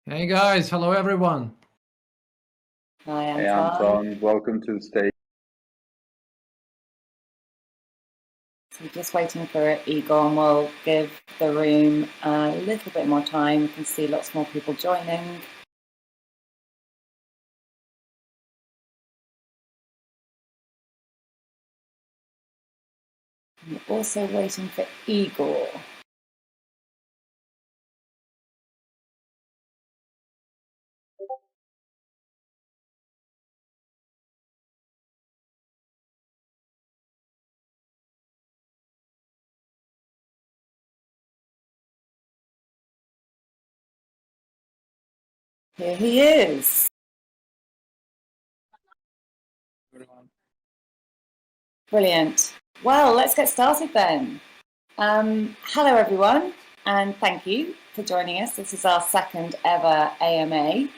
Hey guys, hello everyone. Hi, Anton. Hey Anton, welcome to the stage. So we're just waiting for Igor, and we'll give the room a little bit more time. We can see lots more people joining. And we're also waiting for Igor. Here he is. Brilliant. Well, let's get started then. Hello everyone, and thank you for joining us. This is our second ever AMA.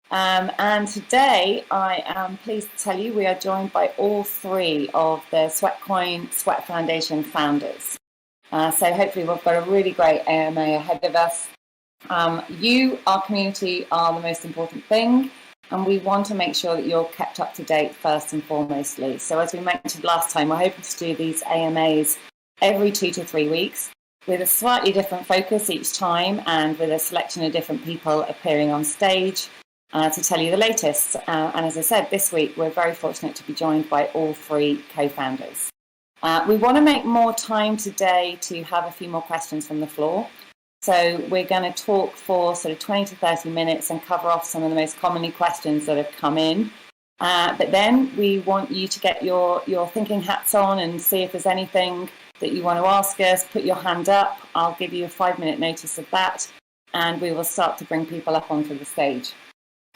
And today I am pleased to tell you we are joined by all three of the Sweatcoin Sweat Foundation founders. So hopefully we've got a really great AMA ahead of us. You, our community, are the most important thing, and we want to make sure that you're kept up to date first and foremostly. So as we mentioned last time, we're hoping to do these AMAs every 2 to 3 weeks with a slightly different focus each time and with a selection of different people appearing on stage to tell you the latest. And as I said, this week we're very fortunate to be joined by all three co-founders. We want to make more time today to have a few more questions from the floor. So we're going to talk for sort of 20 to 30 minutes and cover off some of the most commonly questions that have come in. But then we want you to get your thinking hats on and see if there's anything that you want to ask us. Put your hand up. I'll give you a 5-minute notice of that, and we will start to bring people up onto the stage.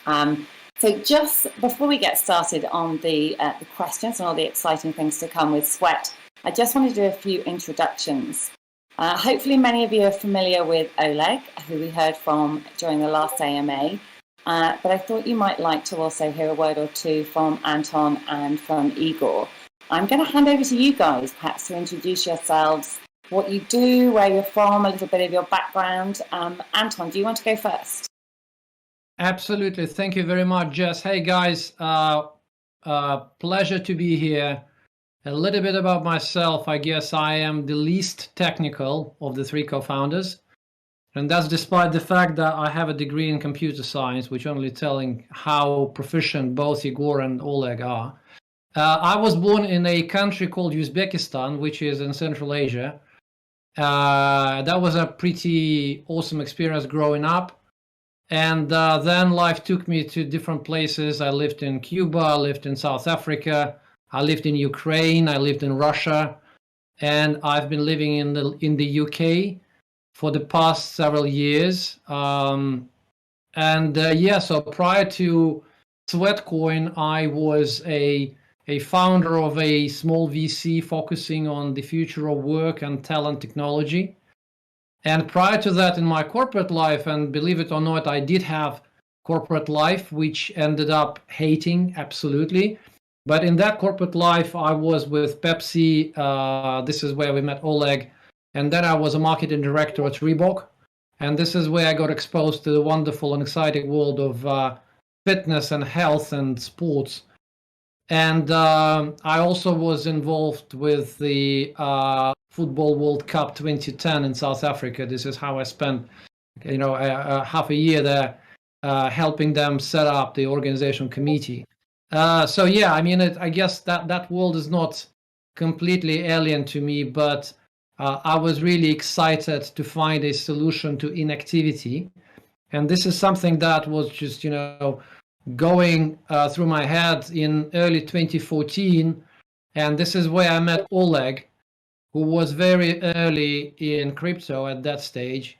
So just before we get started on the questions and all the exciting things to come with Sweat, I just want to do a few introductions. Hopefully many of you are familiar with Oleg, who we heard from during the last AMA, but I thought you might like to also hear a word or two from Anton and from Igor. I'm going to hand over to you guys, perhaps to introduce yourselves, what you do, where you're from, a little bit of your background. Anton, do you want to go first? Absolutely, thank you very much, Jess. Hey guys, pleasure to be here. A little bit about myself. I guess I am the least technical of the three co-founders, and that's despite the fact that I have a degree in computer science, which only telling how proficient both Igor and Oleg are. I was born in a country called Uzbekistan, which is in Central Asia. That was a pretty awesome experience growing up. And then life took me to different places. I lived in Cuba, I lived in South Africa, I lived in Ukraine, I lived in Russia, and I've been living in the UK for the past several years. So prior to Sweatcoin, I was a founder of a small VC focusing on the future of work and talent technology. And prior to that, in my corporate life, and believe it or not, I did have corporate life, which ended up hating absolutely. But in that corporate life, I was with Pepsi. This is where we met Oleg. And then I was a marketing director at Reebok. And this is where I got exposed to the wonderful and exciting world of fitness and health and sports. And I also was involved with the Football World Cup 2010 in South Africa. This is how I spent, half a year there, helping them set up the organization committee. I guess that world is not completely alien to me, but I was really excited to find a solution to inactivity. And this is something that was just, going through my head in early 2014. And this is where I met Oleg, who was very early in crypto at that stage.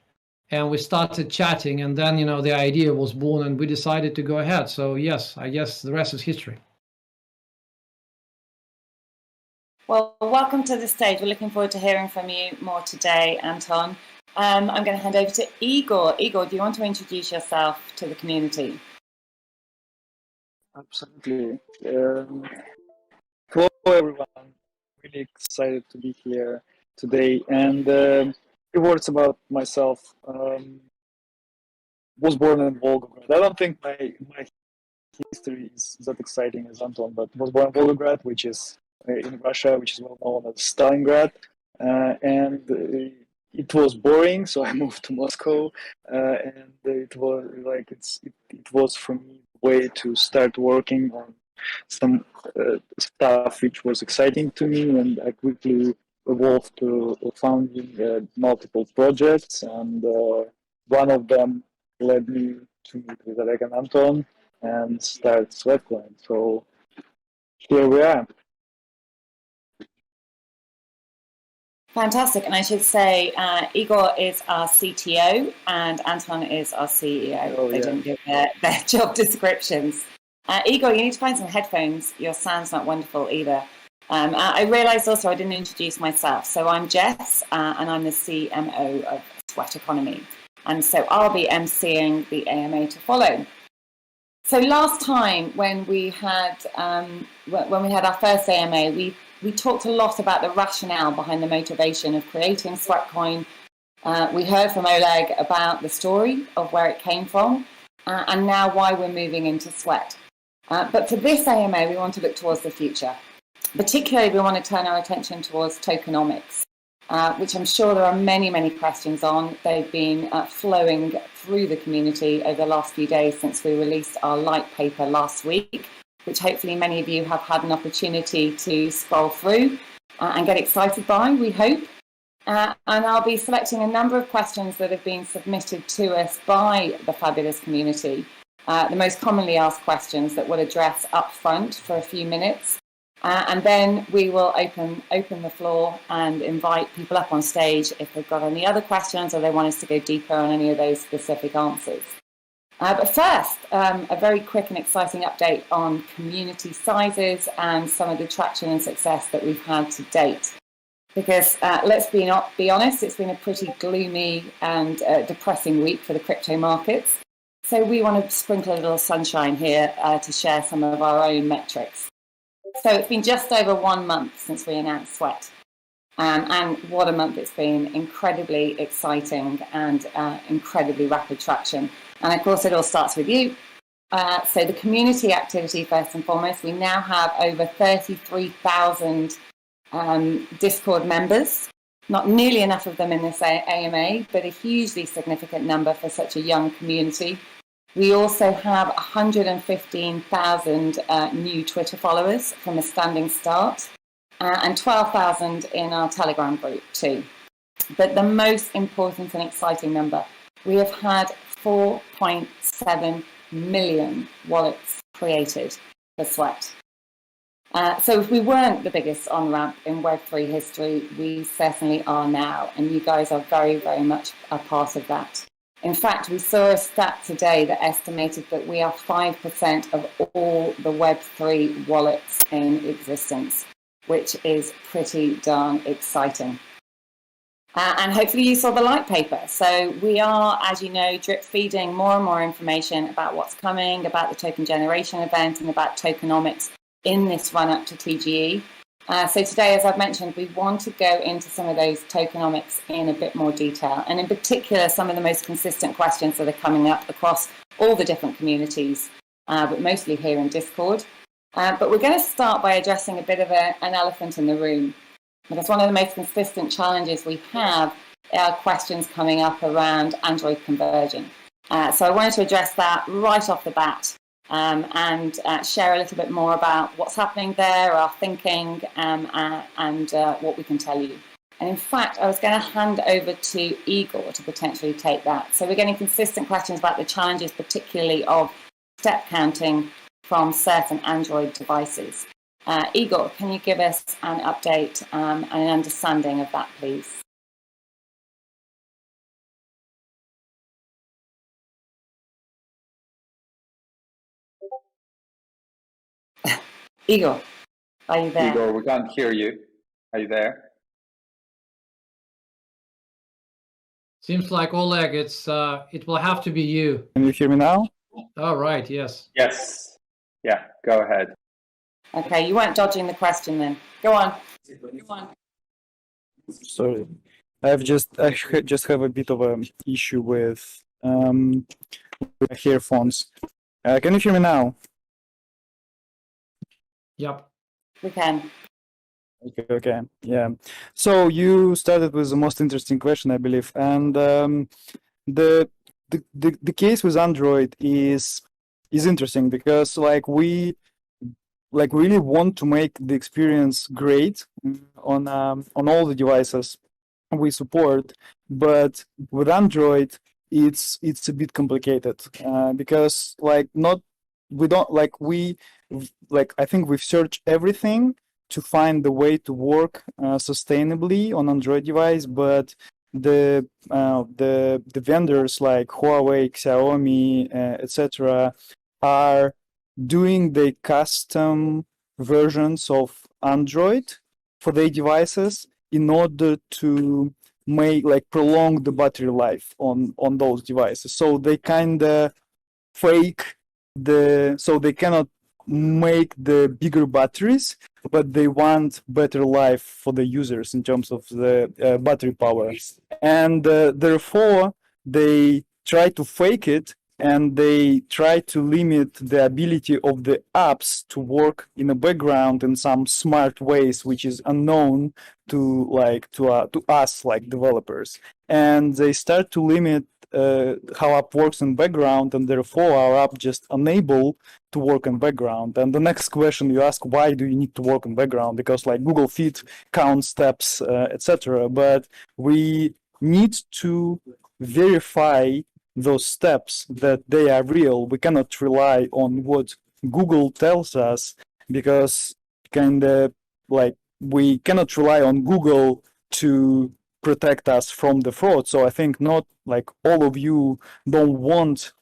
And we started chatting, and then, the idea was born, and we decided to go ahead. So yes, I guess the rest is history. Well, welcome to the stage. We're looking forward to hearing from you more today, Anton. I'm going to hand over to Igor. Igor, do you want to introduce yourself to the community? Absolutely. Hello, everyone. Really excited to be here today. And a few words about myself. was born in Volgograd. I don't think my history is that exciting as Anton, but was born in Volgograd, which is in Russia, which is well known as Stalingrad, and it was boring, so I moved to Moscow, and it was like it was for me a way to start working on some stuff which was exciting to me, and I quickly evolved to founding multiple projects, and one of them led me to meet with Oleg and Anton and start Sweatcoin. So here we are. Fantastic. And I should say, Igor is our CTO and Anton is our CEO. Oh, they didn't give their job descriptions. Igor, you need to find some headphones. Your sound's not wonderful either. I realised also I didn't introduce myself. So I'm Jess, and I'm the CMO of Sweat Economy. And so I'll be emceeing the AMA to follow. So last time when we had our first AMA, we talked a lot about the rationale behind the motivation of creating Sweatcoin. We heard from Oleg about the story of where it came from, and now why we're moving into Sweat. But for this AMA, we want to look towards the future. Particularly, we want to turn our attention towards tokenomics, which I'm sure there are many, many questions on. They've been flowing through the community over the last few days since we released our light paper last week, which hopefully many of you have had an opportunity to scroll through and get excited by, we hope. And I'll be selecting a number of questions that have been submitted to us by the fabulous community, the most commonly asked questions that we'll address up front for a few minutes. And then we will open the floor and invite people up on stage if they've got any other questions or they want us to go deeper on any of those specific answers. But first, a very quick and exciting update on community sizes and some of the traction and success that we've had to date. Because let's be honest, it's been a pretty gloomy and depressing week for the crypto markets. So we want to sprinkle a little sunshine here to share some of our own metrics. So it's been just over 1 month since we announced Sweat. And what a month it's been. Incredibly exciting and incredibly rapid traction. And of course, it all starts with you. So the community activity, first and foremost, we now have over 33,000 Discord members. Not nearly enough of them in this AMA, but a hugely significant number for such a young community. We also have 115,000 new Twitter followers from a standing start, and 12,000 in our Telegram group too. But the most important and exciting number, we have had 4.7 million wallets created for Sweat. So if we weren't the biggest on-ramp in Web3 history, we certainly are now, and you guys are very, very much a part of that. In fact, we saw a stat today that estimated that we are 5% of all the Web3 wallets in existence, which is pretty darn exciting. And hopefully you saw the light paper. So we are, as you know, drip feeding more and more information about what's coming, about the token generation event and about tokenomics in this run up to TGE. So today, as I've mentioned, we want to go into some of those tokenomics in a bit more detail, and in particular, some of the most consistent questions that are coming up across all the different communities, but mostly here in Discord. But we're going to start by addressing a bit of an elephant in the room, because one of the most consistent challenges we have are questions coming up around Android conversion. So I wanted to address that right off the bat. And share a little bit more about what's happening there, our thinking, and what we can tell you. And in fact, I was going to hand over to Igor to potentially take that. So we're getting consistent questions about the challenges, particularly of step counting from certain Android devices. Igor, can you give us an update and an understanding of that, please? Igor, are you there? Igor, we can't hear you. Are you there? Seems like Oleg, it will have to be you. Can you hear me now? All right, yes. Yes. Yeah, go ahead. Okay, you weren't dodging the question then. Go on. Go on. Sorry, I just have a bit of an issue with with earphones. Can you hear me now? Yep. We can. Okay, yeah. So you started with the most interesting question, I believe, and the case with Android is interesting because we really want to make the experience great on all the devices we support, but with Android it's a bit complicated because not we don't I think we've searched everything to find the way to work sustainably on Android device, but the vendors like Huawei, Xiaomi, etc. are doing the custom versions of Android for their devices in order to make prolong the battery life on those devices. So they kind of fake so they cannot make the bigger batteries, but they want better life for the users in terms of the battery power, and therefore they try to fake it, and they try to limit the ability of the apps to work in the background in some smart ways, which is unknown to us developers, and they start to limit how app works in background, and therefore our app just unable to work in background. And the next question you ask, why do you need to work in background? Because Google Fit counts steps, etc. But we need to verify those steps that they are real. We cannot rely on what Google tells us, because we cannot rely on Google to protect us from the fraud. So I think not all of you don't want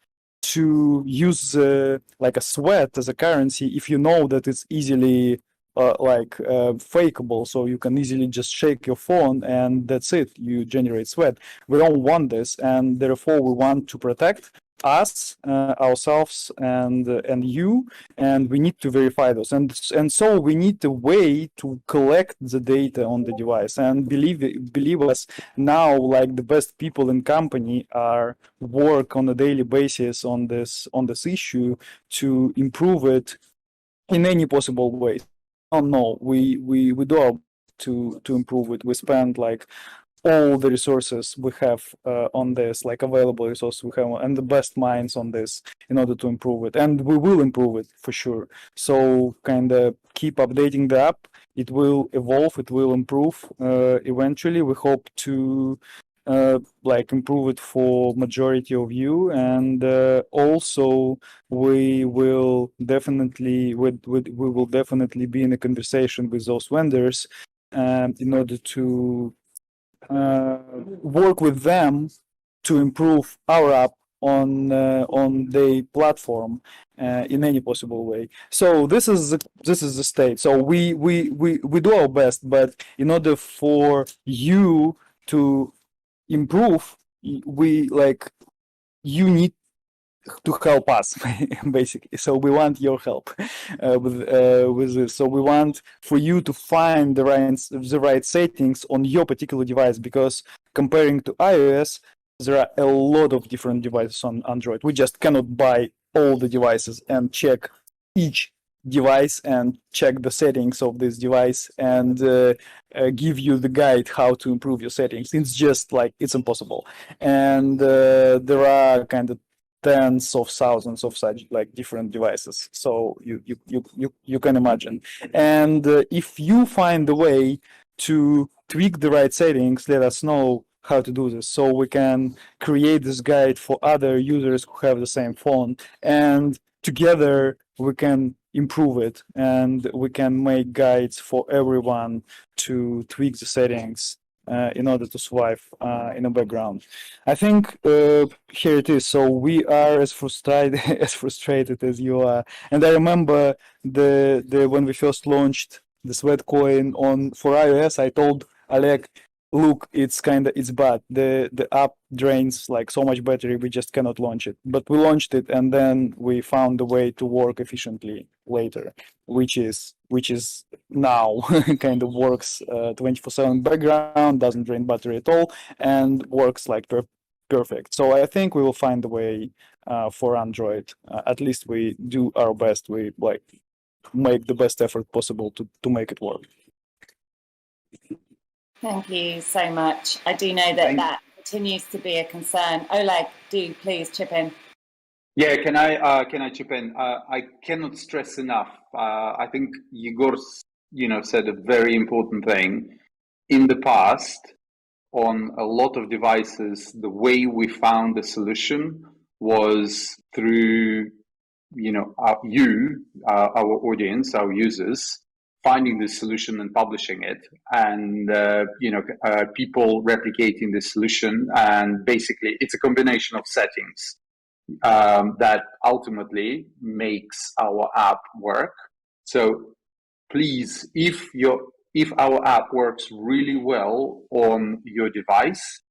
to use a sweat as a currency if you know that it's easily fakeable. So you can easily just shake your phone and that's it, you generate sweat. We don't want this, and therefore we want to protect us, ourselves, and you, and we need to verify those, and so we need a way to collect the data on the device. And believe us, now the best people in company are work on a daily basis on this issue to improve it in any possible way. Oh no, we do our to improve it. We spend all the resources we have on this, available resources we have, and the best minds on this in order to improve it. And we will improve it for sure. So keep updating the app. It will evolve, it will improve. Eventually, we hope to improve it for majority of you. And also we will definitely be in a conversation with those vendors in order to work with them to improve our app on the platform in any possible way. So this is the state. So we do our best, but in order for you to improve, you need to help us basically. So we want your help with this. So we want for you to find the right settings on your particular device, because comparing to iOS, there are a lot of different devices on Android. We just cannot buy all the devices and check each device and check the settings of this device and give you the guide how to improve your settings. It's just it's impossible. And there are tens of thousands of such different devices, so you can imagine. And if you find a way to tweak the right settings, let us know how to do this, so we can create this guide for other users who have the same phone, and together we can improve it, and we can make guides for everyone to tweak the settings in order to survive in the background. I think here it is. So we are as frustrated as you are. And I remember the when we first launched the Sweatcoin for iOS, I told Oleg, look, it's bad. The app drains so much battery, we just cannot launch it. But we launched it, and then we found a way to work efficiently later, which is now works 24/7 background, doesn't drain battery at all, and works perfect. So I think we will find a way for Android. At least we do our best. We like make the best effort possible to make it work. Thank you so much. I do know that that continues to be a concern. Oleg, do please chip in. Yeah, can I chip in? I cannot stress enough. I think Igor, said a very important thing. In the past, on a lot of devices, the way we found the solution was through, our audience, our users, finding the solution and publishing it, and people replicating the solution. And basically, it's a combination of settings that ultimately makes our app work. So please, if our app works really well on your device,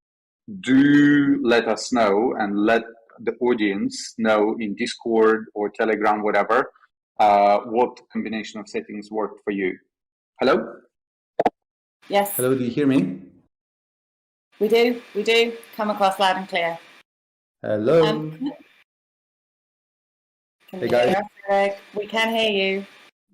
do let us know and let the audience know in Discord or Telegram, whatever, what combination of settings worked for you. Hello? Yes. Hello, do you hear me? We do. Come across loud and clear. Hello. Can Hey, you guys. hear us, Oleg? We can hear you.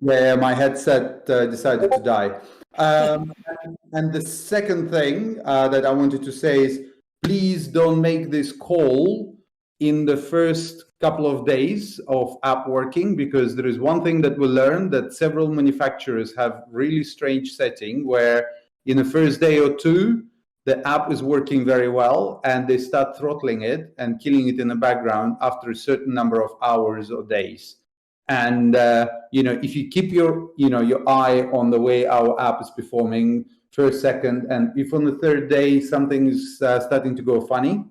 Yeah, my headset decided to die. And the second thing that I wanted to say is, please don't make this call in the first couple of days of app working, because there is one thing that we learned, that several manufacturers have really strange setting where in the first day or two, the app is working very well and they start throttling it and killing it in the background after a certain number of hours or days. And if you keep your eye on the way our app is performing first, second, and if on the third day something is starting to go funny,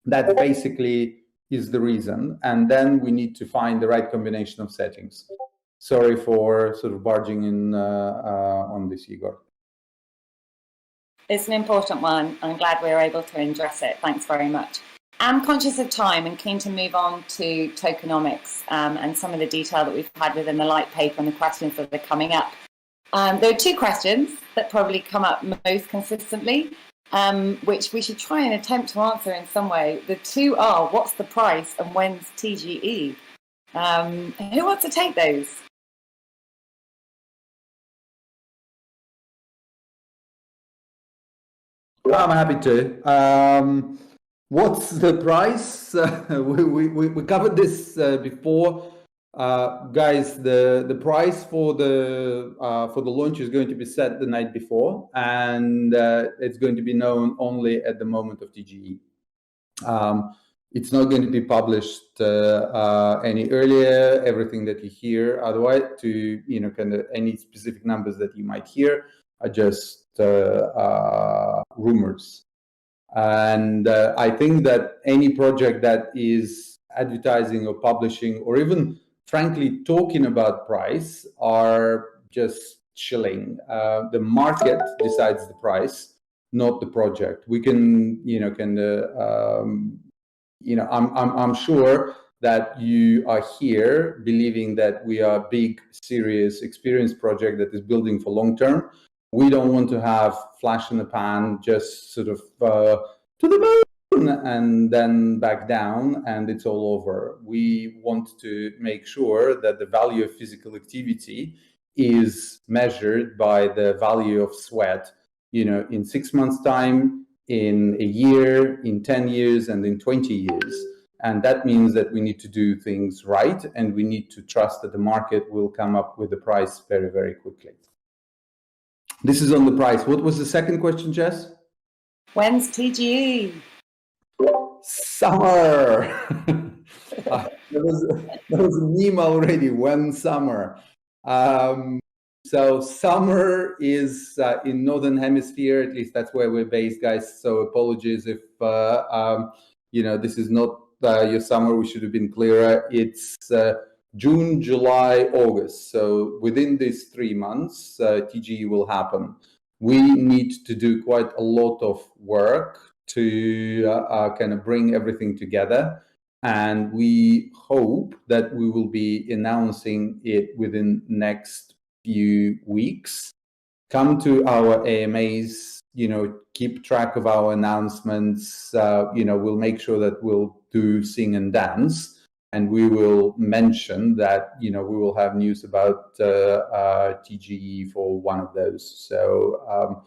that basically is the reason. And then we need to find the right combination of settings. Sorry for sort of barging in on this, Igor. It's an important one. I'm glad we were able to address it. Thanks very much. I'm conscious of time and keen to move on to tokenomics and some of the detail that we've had within the light paper and the questions that are coming up. There are two questions that probably come up most consistently, which we should try and attempt to answer in some way. The two are, what's the price and when's TGE? Who wants to take those? I'm happy to. What's the price? We covered this before, guys. The price for the launch is going to be set the night before, and it's going to be known only at the moment of TGE. It's not going to be published any earlier. Everything that you hear, otherwise, to kind of any specific numbers that you might hear are just rumors. And I think that any project that is advertising or publishing or even frankly talking about price are just chilling. The market decides the price, not the project. We can, I'm sure that you are here believing that we are a big, serious, experienced project that is building for long term. We don't want to have flash in the pan, just sort of to the moon and then back down and it's all over. We want to make sure that the value of physical activity is measured by the value of sweat, in 6 months' time, in a year, in 10 years, and in 20 years. And that means that we need to do things right, and we need to trust that the market will come up with the price very, very quickly. This is on the price. What was the second question, Jess? When's TGE? Summer. There was a meme already. When summer? So summer is in Northern Hemisphere. At least that's where we're based, guys. So apologies if this is not your summer. We should have been clearer. It's June, July, August. So within these 3 months, TGE will happen. We need to do quite a lot of work to kind of bring everything together. And we hope that we will be announcing it within next few weeks. come to our AMAs, keep track of our announcements. We'll make sure that we'll do sing and dance, and we will mention that, we will have news about TGE for one of those. So,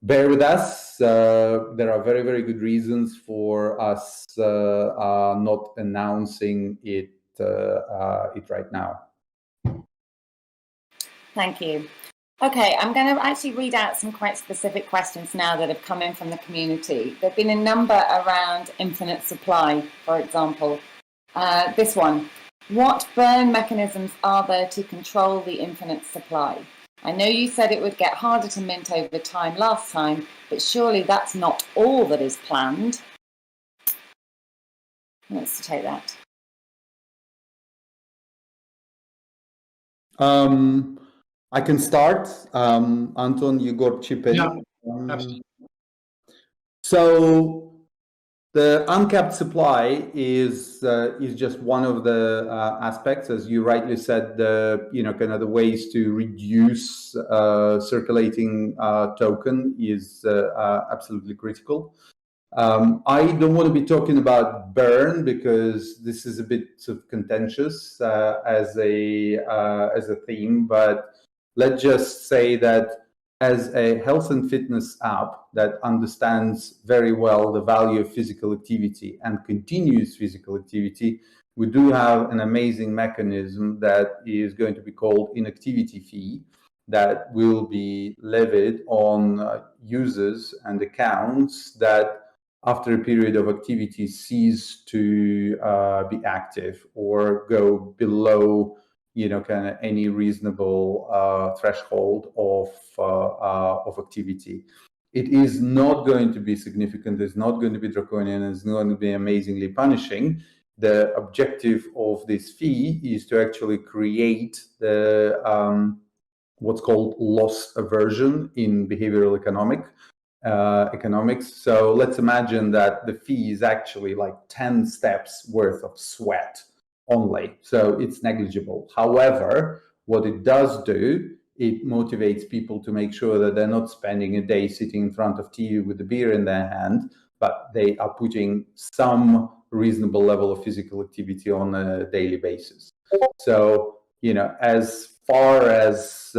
bear with us. There are very, very good reasons for us not announcing it right now. Thank you. Okay, I'm going to actually read out some quite specific questions now that have come in from the community. There have been a number around infinite supply, for example. This one, what burn mechanisms are there to control the infinite supply? I know you said it would get harder to mint over time last time, but surely that's not all that is planned. Who wants to take that? I can start. Anton, you got chip in. Yeah, so the uncapped supply is just one of the aspects, as you rightly said. Kind of the ways to reduce circulating token is absolutely critical. I don't want to be talking about burn because this is a bit sort of contentious as a theme, but let's just say that as a health and fitness app that understands very well the value of physical activity and continuous physical activity, we do have an amazing mechanism that is going to be called inactivity fee that will be levied on users and accounts that after a period of activity cease to be active or go below kind of any reasonable threshold of activity. It is not going to be significant. It's not going to be draconian. It's not going to be amazingly punishing. The objective of this fee is to actually create the what's called loss aversion in behavioral economics. So let's imagine that the fee is actually like 10 steps worth of sweat only, so it's negligible. However, what it does do, it motivates people to make sure that they're not spending a day sitting in front of TV with a beer in their hand, but they are putting some reasonable level of physical activity on a daily basis. So, as far as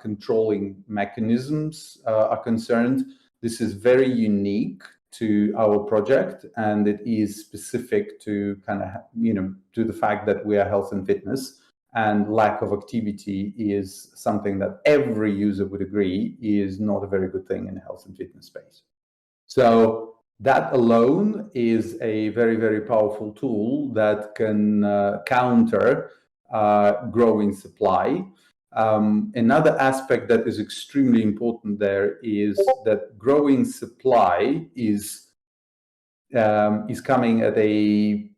controlling mechanisms are concerned, this is very unique to our project, and it is specific to to the fact that we are health and fitness, and lack of activity is something that every user would agree is not a very good thing in the health and fitness space. So that alone is a very, very powerful tool that can counter growing supply. Another aspect that is extremely important there is that growing supply is coming at a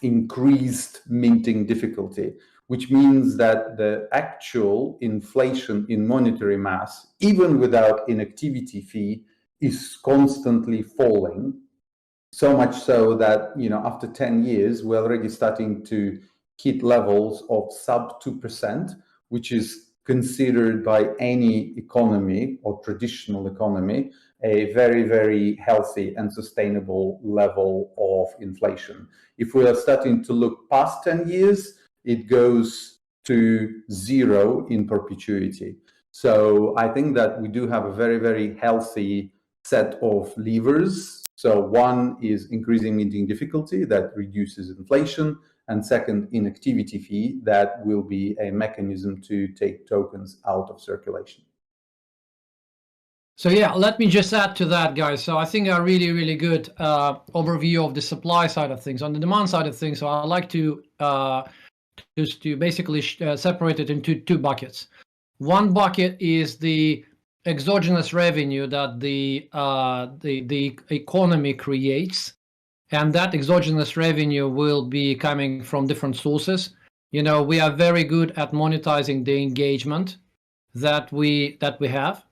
increased minting difficulty, which means that the actual inflation in monetary mass, even without inactivity fee, is constantly falling. So much so that after 10 years, we're already starting to hit levels of sub 2%, which is considered by any economy or traditional economy a very, very healthy and sustainable level of inflation. If we are starting to look past 10 years, it goes to zero in perpetuity. So I think that we do have a very, very healthy set of levers. So one is increasing minting difficulty that reduces inflation, and second, inactivity fee that will be a mechanism to take tokens out of circulation. So yeah, let me just add to that, guys. So I think a really, really good overview of the supply side of things. On the demand side of things, so I like to just to basically separate it into two buckets. One bucket is the exogenous revenue that the economy creates, and that exogenous revenue will be coming from different sources. We are very good at monetizing the engagement that we have.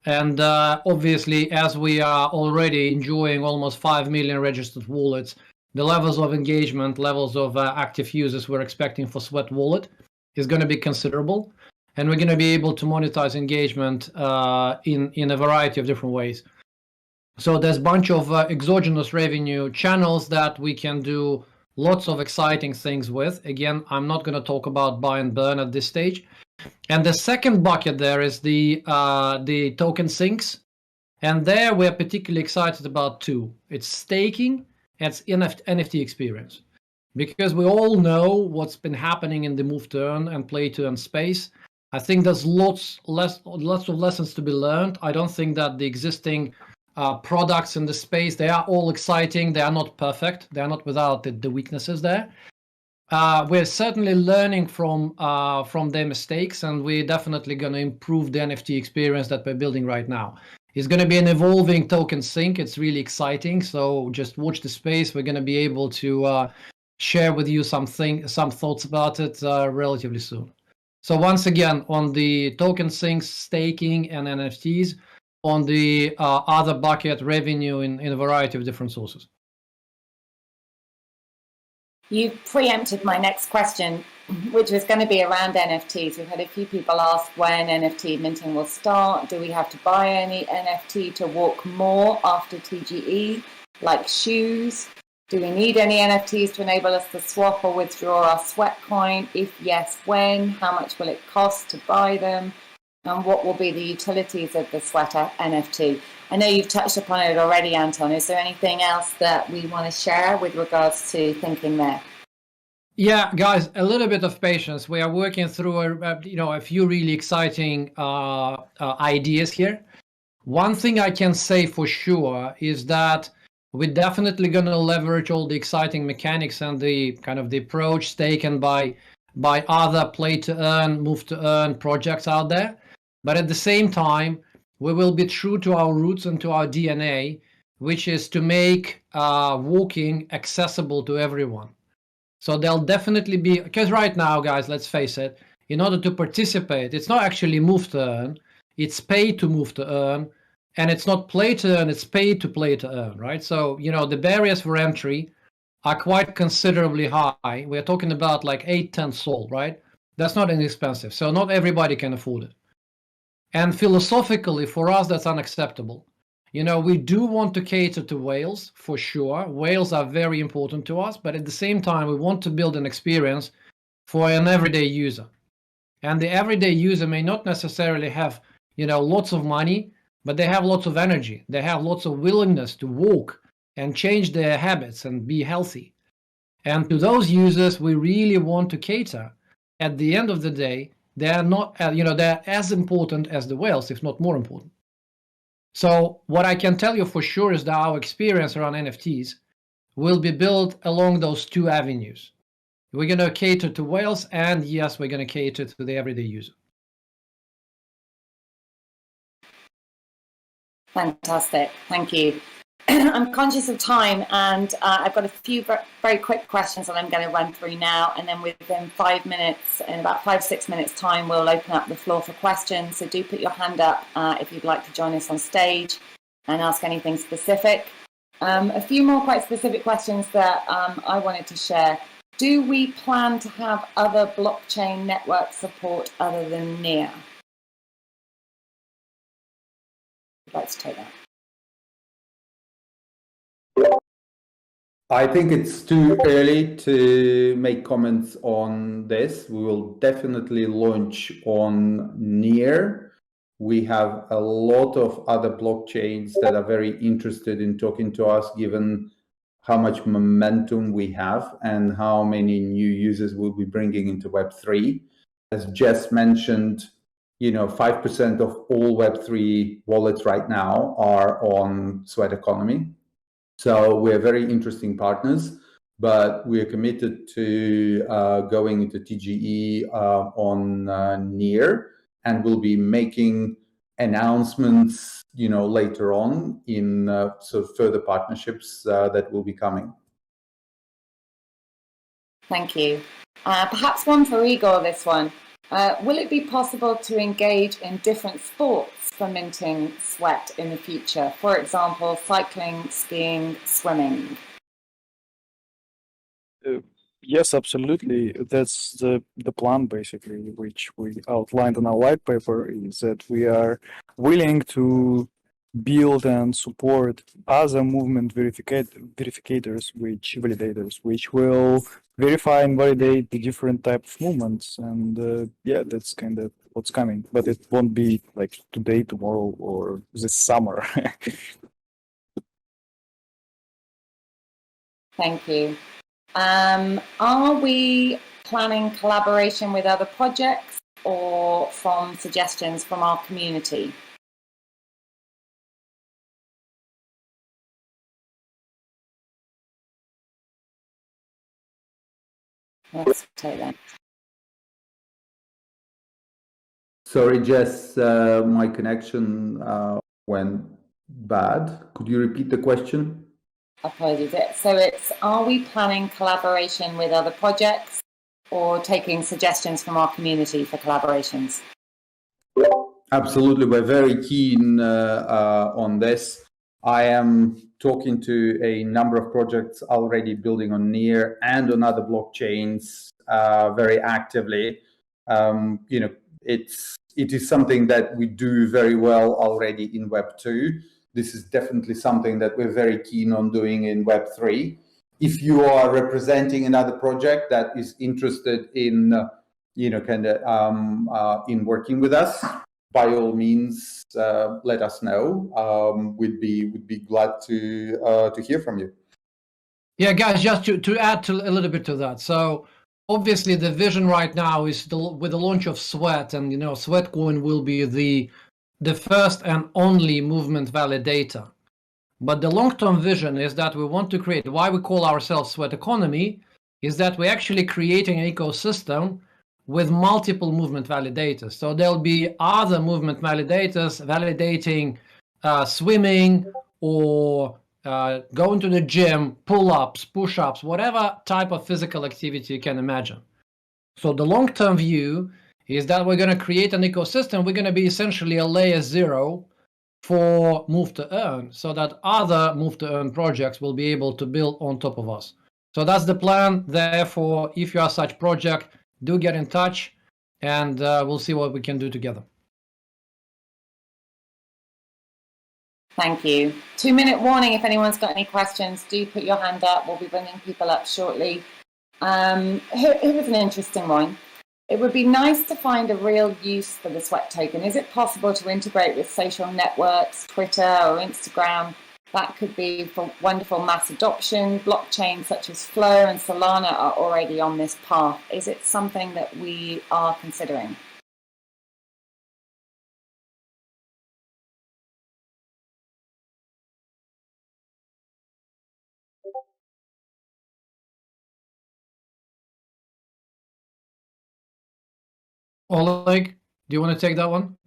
And obviously, as we are already enjoying almost 5 million registered wallets, the levels of engagement, levels of active users we're expecting for Sweat Wallet is going to be considerable. and we're going to be able to monetize engagement in a variety of different ways. So there's a bunch of exogenous revenue channels that we can do lots of exciting things with. Again, I'm not going to talk about buy and burn at this stage. And the second bucket there is the token sinks. And there we're particularly excited about two. It's staking and it's NFT experience. Because we all know what's been happening in the move to earn and play to earn space. I think there's lots of lessons to be learned. I don't think that the existing products in the space, they are all exciting. They are not perfect. They are not without the weaknesses there. We're certainly learning from their mistakes, and we're definitely going to improve the NFT experience that we're building right now. It's going to be an evolving token sync. It's really exciting. So just watch the space. We're going to be able to share with you some thoughts about it relatively soon. So once again, on the token syncs, staking, and NFTs, on the other bucket, revenue in a variety of different sources. You preempted my next question, which was going to be around NFTs. We've had a few people ask when NFT minting will start. Do we have to buy any NFT to walk more after TGE, like shoes? Do we need any NFTs to enable us to swap or withdraw our Sweatcoin? If yes, when? How much will it cost to buy them? And what will be the utilities of the Sweater NFT? I know you've touched upon it already, Anton. Is there anything else that we want to share with regards to thinking there? Yeah, guys, a little bit of patience. We are working through a few really exciting ideas here. One thing I can say for sure is that we're definitely going to leverage all the exciting mechanics and the kind of the approach taken by other play to earn, move to earn projects out there. But at the same time, we will be true to our roots and to our DNA, which is to make walking accessible to everyone. So there'll definitely be, because right now, guys, let's face it, in order to participate, it's not actually move to earn, it's pay to move to earn, and it's not play to earn, it's pay to play to earn, right? So, the barriers for entry are quite considerably high. We're talking about like 8-10 SOL, right? That's not inexpensive. So not everybody can afford it. And philosophically, for us, that's unacceptable. We do want to cater to whales, for sure. Whales are very important to us, but at the same time, we want to build an experience for an everyday user. And the everyday user may not necessarily have, lots of money, but they have lots of energy. They have lots of willingness to walk and change their habits and be healthy. And to those users, we really want to cater. At the end of the day, they are not, they're as important as the whales, if not more important. So what I can tell you for sure is that our experience around NFTs will be built along those two avenues. We're going to cater to whales, and yes, we're going to cater to the everyday user. Fantastic. Thank you. I'm conscious of time, and I've got a few very quick questions that I'm going to run through now, and then within 5 minutes, in about 5-6 minutes time, we'll open up the floor for questions. So do put your hand up if you'd like to join us on stage and ask anything specific. A few more quite specific questions that I wanted to share. Do we plan to have other blockchain network support other than NEAR? Let's take that. I think it's too early to make comments on this. We will definitely launch on NEAR. We have a lot of other blockchains that are very interested in talking to us, given how much momentum we have and how many new users we'll be bringing into Web3. As Jess mentioned, 5% of all Web3 wallets right now are on Sweat Economy. So we're very interesting partners, but we are committed to going into TGE on NEAR, and we'll be making announcements, later on in further partnerships that will be coming. Thank you. Perhaps one for Igor, this one. Will it be possible to engage in different sports for minting Sweat in the future? For example, cycling, skiing, swimming. Yes, absolutely. That's the plan, basically, which we outlined in our white paper, is that we are willing to build and support other movement verificators, validators, which will verify and validate the different type of movements. And yeah, that's kind of what's coming. But it won't be like today, tomorrow, or this summer. Thank you. Are we planning collaboration with other projects or from suggestions from our community? Let's take that. Sorry, Jess, my connection went bad. Could you repeat the question? Apologies. So it's, are we planning collaboration with other projects or taking suggestions from our community for collaborations? Absolutely, we're very keen on this. I am talking to a number of projects already building on Near and on other blockchains very actively. It is something that we do very well already in Web 2. This is definitely something that we're very keen on doing in Web 3. If you are representing another project that is interested in, in working with us, by all means, let us know. We'd be glad to hear from you. Yeah, guys, just to add a little bit to that. So obviously the vision right now is with the launch of Sweat, and Sweatcoin will be the first and only movement validator. But the long-term vision is that we want to create, why we call ourselves Sweat Economy, is that we're actually creating an ecosystem with multiple movement validators. So there'll be other movement validators validating swimming or going to the gym, pull-ups, push-ups, whatever type of physical activity you can imagine. So the long-term view is that we're going to create an ecosystem. We're going to be essentially a layer 0 for Move to Earn, so that other Move to Earn projects will be able to build on top of us. So that's the plan. Therefore, if you are such project, do get in touch, and we'll see what we can do together. Thank you. 2-minute warning, if anyone's got any questions, do put your hand up. We'll be bringing people up shortly. Here was an interesting one. It would be nice to find a real use for the Sweat token. Is it possible to integrate with social networks, Twitter or Instagram? That could be for wonderful mass adoption. Blockchains such as Flow and Solana are already on this path. Is it something that we are considering? Oleg, do you want to take that one?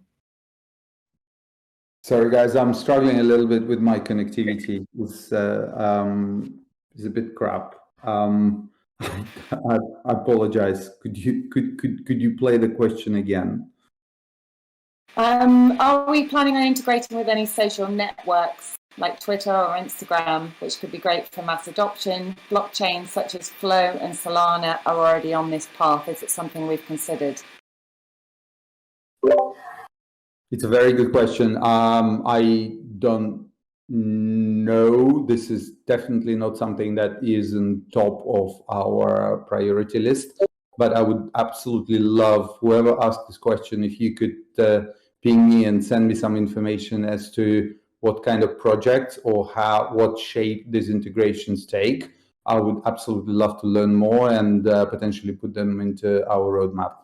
Sorry, guys, I'm struggling a little bit with my connectivity. It's a bit crap. I apologize. Could you play the question again? Are we planning on integrating with any social networks like Twitter or Instagram, which could be great for mass adoption? Blockchains such as Flow and Solana are already on this path. Is it something we've considered? It's a very good question. I don't know. This is definitely not something that is on top of our priority list, but I would absolutely love whoever asked this question, if you could ping me and send me some information as to what kind of projects or what shape these integrations take. I would absolutely love to learn more and potentially put them into our roadmap.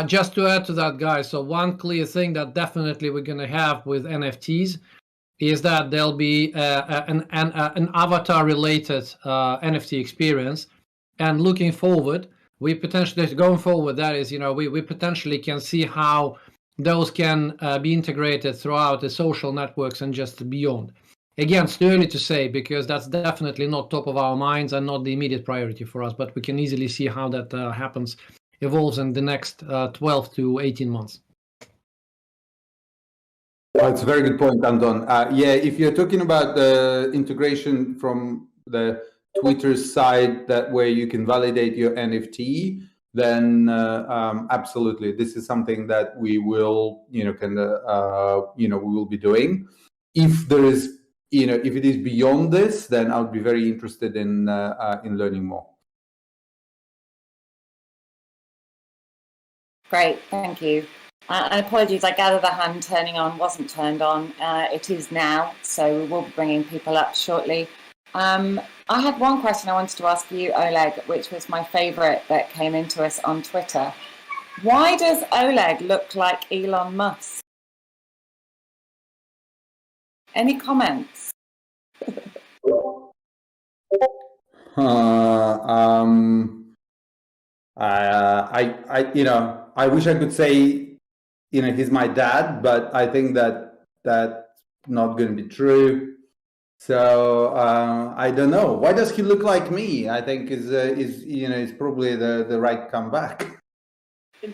Just to add to that, guys, so one clear thing that definitely we're going to have with NFTs is that there'll be an avatar-related NFT experience. And looking forward, we potentially, going forward, that is, we potentially can see how those can be integrated throughout the social networks and just beyond. Again, it's too early to say, because that's definitely not top of our minds and not the immediate priority for us, but we can easily see how that evolves in the next 12 to 18 months. It's a very good point, Anton. Yeah, if you're talking about the integration from the Twitter's side that where you can validate your NFT, then absolutely, this is something that we will, we will be doing. If there is, if it is beyond this, then I would be very interested in learning more. Great, thank you. And apologies, I gather the hand turning on wasn't turned on. It is now, so we will be bringing people up shortly. I had one question I wanted to ask you, Oleg, which was my favorite that came into us on Twitter. Why does Oleg look like Elon Musk? Any comments? I wish I could say, he's my dad, but I think that that's not going to be true. So I don't know. Why does he look like me? I think is probably the right comeback.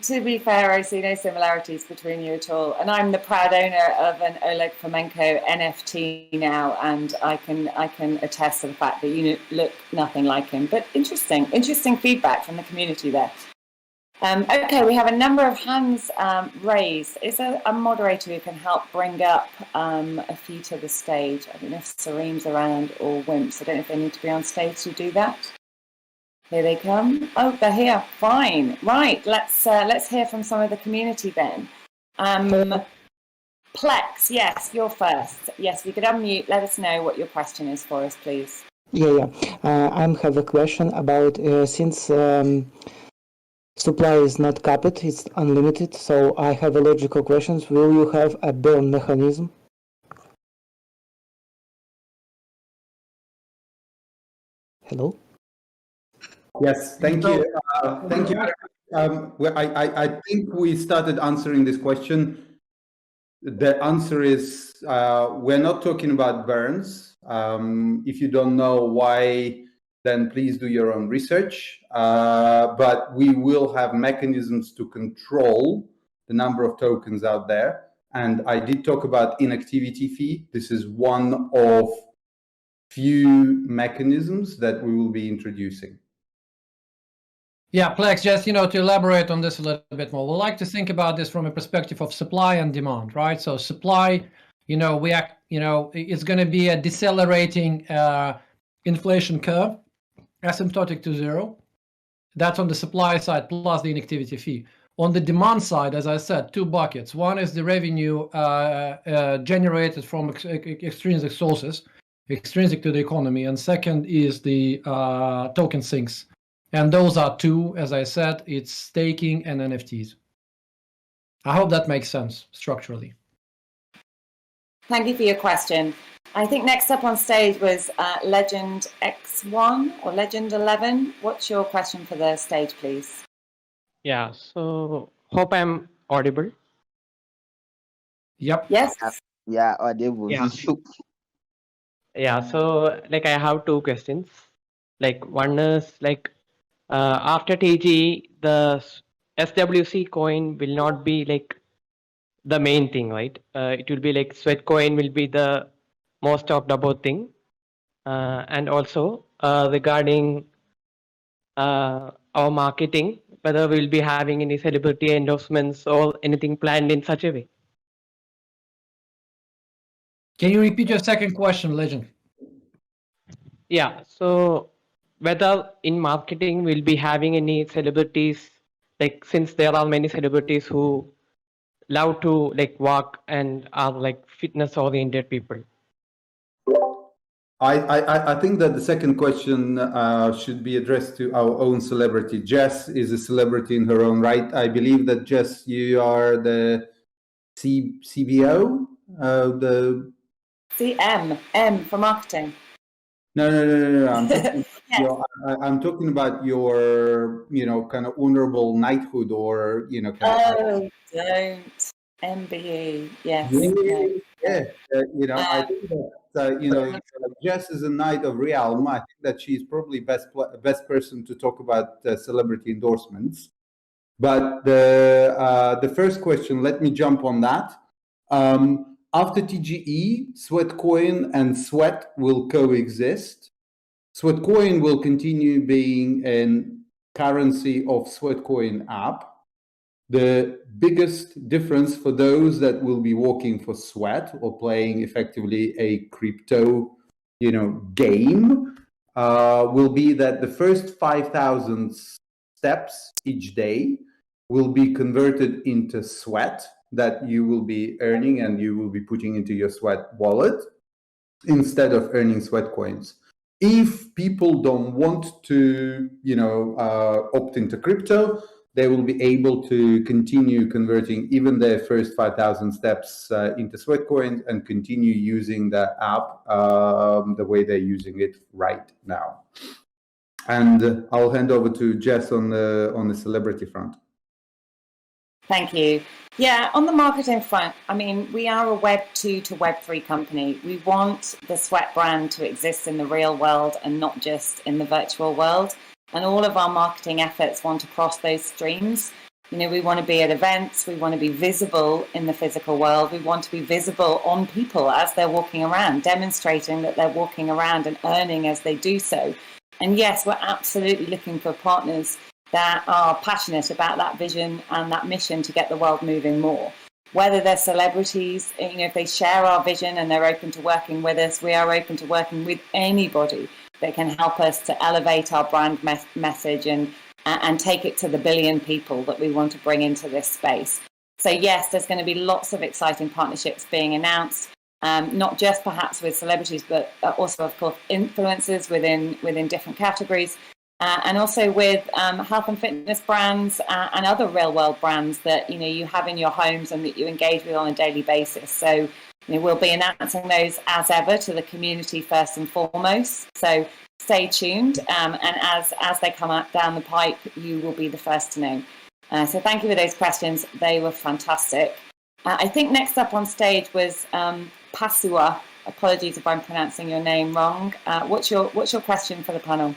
To be fair, I see no similarities between you at all, and I'm the proud owner of an Oleg FOMENKO NFT now, and I can attest to the fact that you look nothing like him. But interesting feedback from the community there. Okay, we have a number of hands raised. Is there a moderator who can help bring up a few to the stage? I don't know if Serene's around or Wimps. I don't know if they need to be on stage to do that. Here they come. Oh, they're here. Fine. Right. Let's hear from some of the community then. Plex, yes, you're first. Yes, you could unmute. Let us know what your question is for us, please. Yeah. I have a question about since supply is not capped, it's unlimited. So I have a logical question. Will you have a burn mechanism? Hello? Yes, thank you. Thank you. I think we started answering this question. The answer is we're not talking about burns. If you don't know why, then please do your own research. But we will have mechanisms to control the number of tokens out there. And I did talk about inactivity fee. This is one of few mechanisms that we will be introducing. Yeah, Plex, just, to elaborate on this a little bit more, we like to think about this from a perspective of supply and demand, right? So supply, it's going to be a decelerating inflation curve, asymptotic to zero. That's on the supply side plus the inactivity fee. On the demand side, as I said, two buckets. One is the revenue generated from extrinsic sources, extrinsic to the economy, and second is the token sinks. And those are two, as I said, it's staking and NFTs. I hope that makes sense structurally. Thank you for your question. I think next up on stage was Legend X1 or Legend 11. What's your question for the stage, please? Yeah, so hope I'm audible. Yep. Yes. Yeah, audible. Yeah, so I have two questions. One is after TGE, the SWC coin will not be the main thing, right? It will be Sweatcoin will be the most talked about thing. And also regarding our marketing, whether we'll be having any celebrity endorsements or anything planned in such a way. Can you repeat your second question, Legend? Yeah, so whether in marketing we'll be having any celebrities, since there are many celebrities who love to walk and are fitness oriented people. I think that the second question should be addressed to our own celebrity. Jess is a celebrity in her own right. I believe that, Jess, you are the CBO? The M for marketing. No. Yes. I'm talking about your, kind of honorable knighthood or, don't. MBE, yes. Yeah. I think that, Jess is a knight of Realm. I think that she's probably best person to talk about celebrity endorsements. But the first question, let me jump on that. After TGE, Sweatcoin and Sweat will coexist. Sweatcoin will continue being a currency of Sweatcoin app. The biggest difference for those that will be working for Sweat or playing effectively a crypto, game, will be that the first 5,000 steps each day will be converted into Sweat that you will be earning and you will be putting into your Sweat wallet instead of earning Sweatcoins. If people don't want to, opt into crypto, they will be able to continue converting even their first 5,000 steps into Sweatcoins and continue using the app the way they're using it right now. And I'll hand over to Jess on the celebrity front. Thank you. Yeah, on the marketing front, I mean, we are a Web 2 to Web 3 company. We want the Sweat brand to exist in the real world and not just in the virtual world. And all of our marketing efforts want to cross those streams. We want to be at events. We want to be visible in the physical world. We want to be visible on people as they're walking around, demonstrating that they're walking around and earning as they do so. And yes, we're absolutely looking for partners that are passionate about that vision and that mission to get the world moving more. Whether they're celebrities, if they share our vision and they're open to working with us, we are open to working with anybody that can help us to elevate our brand message and take it to the billion people that we want to bring into this space. So yes, there's going to be lots of exciting partnerships being announced, not just perhaps with celebrities, but also, of course, influencers within different categories. And also with health and fitness brands and other real world brands that you have in your homes and that you engage with on a daily basis. So we'll be announcing those as ever to the community first and foremost. So stay tuned, and as they come up down the pipe, you will be the first to know. So thank you for those questions; they were fantastic. I think next up on stage was Pasua. Apologies if I'm pronouncing your name wrong. What's your question for the panel?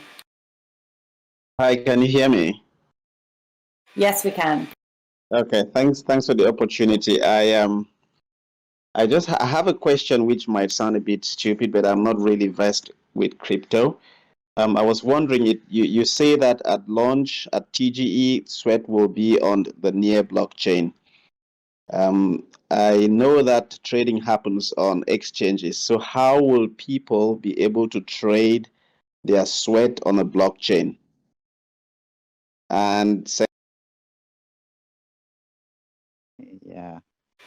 Hi, can you hear me? Yes, we can. Okay, thanks for the opportunity. I have a question which might sound a bit stupid, but I'm not really versed with crypto. I was wondering, you say that at launch at TGE, Sweat will be on the near blockchain. I know that trading happens on exchanges. So how will people be able to trade their Sweat on a blockchain? And yeah.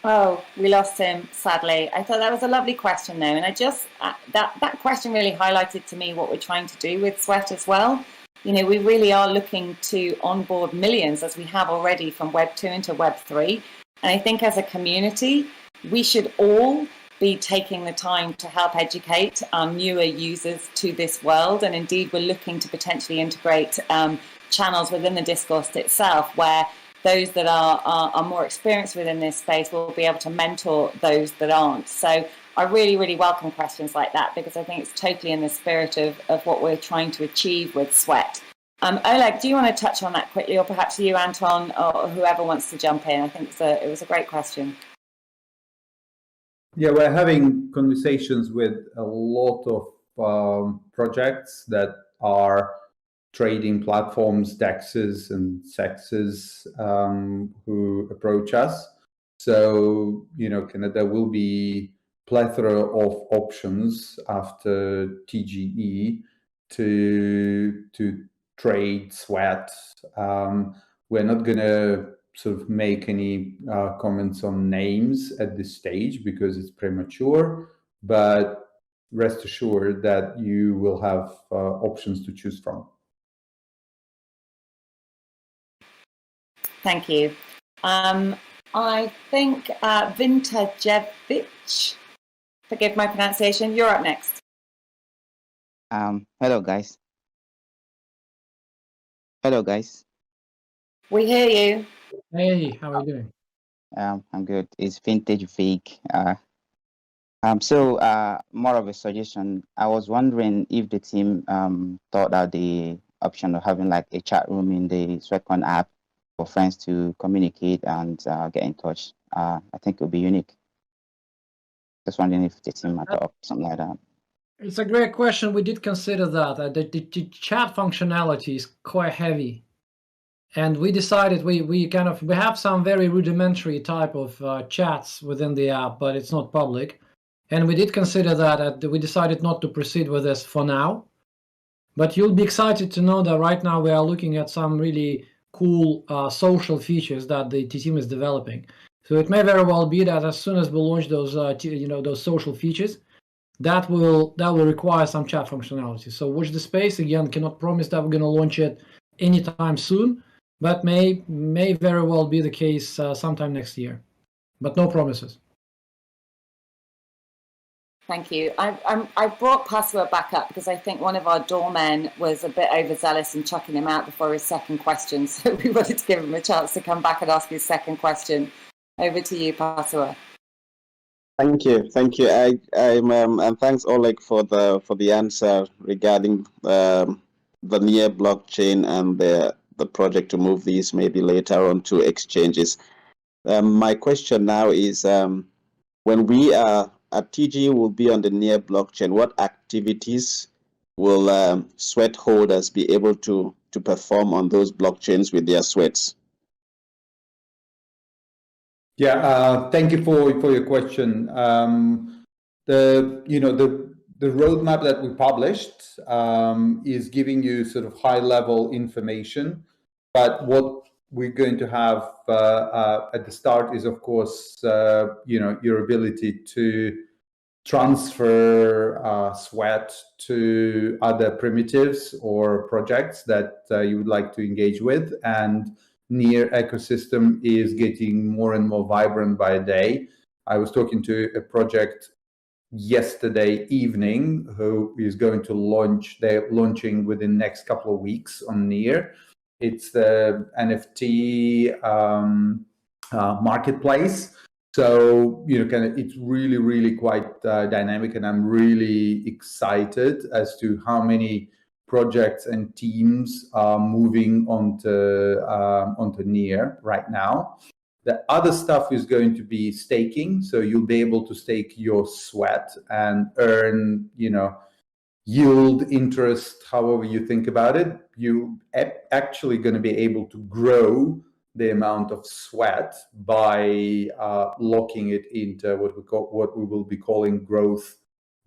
Oh, we lost him, sadly. I thought that was a lovely question, though. And I just, that question really highlighted to me what we're trying to do with Sweat as well. We really are looking to onboard millions, as we have already, from Web 2 into Web 3. And I think as a community, we should all be taking the time to help educate our newer users to this world. And indeed, we're looking to potentially integrate channels within the discourse itself, where those that are more experienced within this space will be able to mentor those that aren't. So I really, really welcome questions like that, because I think it's totally in the spirit of what we're trying to achieve with Sweat. Oleg, do you want to touch on that quickly, or perhaps you, Anton, or whoever wants to jump in? I think it was a great question. Yeah, we're having conversations with a lot of projects that are trading platforms, DEXs and SEXs who approach us. So, there will be plethora of options after TGE to trade Sweat. We're not going to sort of make any comments on names at this stage because it's premature, but rest assured that you will have options to choose from. Thank you. I think Vintajevic, forgive my pronunciation, you're up next. Hello guys. We hear you. Hey, how are you doing? I'm good. It's Vintage Vic. So more of a suggestion. I was wondering if the team thought out the option of having like a chat room in the Sweatcoin app for friends to communicate and get in touch. I think it would be unique. Just wondering if the team might thought of something like that. It's a great question. We did consider that. The chat functionality is quite heavy. And we decided we have some very rudimentary type of chats within the app, but it's not public. And we did consider that. We decided not to proceed with this for now. But you'll be excited to know that right now we are looking at some really cool social features that the team is developing. So it may very well be that as soon as we launch those those social features, that will require some chat functionality. So watch the space. Again, cannot promise that we're going to launch it anytime soon, but may very well be the case sometime next year, but no promises. Thank you. I brought Pasua back up because I think one of our doormen was a bit overzealous in chucking him out before his second question. So we wanted to give him a chance to come back and ask his second question. Over to you, Pasua. Thank you. And thanks Oleg for the answer regarding the near blockchain and the project to move these maybe later on to exchanges. My question now is, when we are at TGE will be on the near blockchain, what activities will sweat holders be able to perform on those blockchains with their sweats? Yeah, thank you for your question. The roadmap that we published is giving you sort of high level information, but what we're going to have at the start is, of course, your ability to transfer sweat to other primitives or projects that you would like to engage with. And near ecosystem is getting more and more vibrant by the day. I was talking to a project yesterday evening who is going to launch, they're launching within the next couple of weeks on Near. It's the NFT marketplace. So, it's really, really quite dynamic, and I'm really excited as to how many projects and teams are moving onto Near right now. The other stuff is going to be staking. So you'll be able to stake your sweat and earn, yield, interest, however you think about it. You actually going to be able to grow the amount of sweat by locking it into what we will be calling growth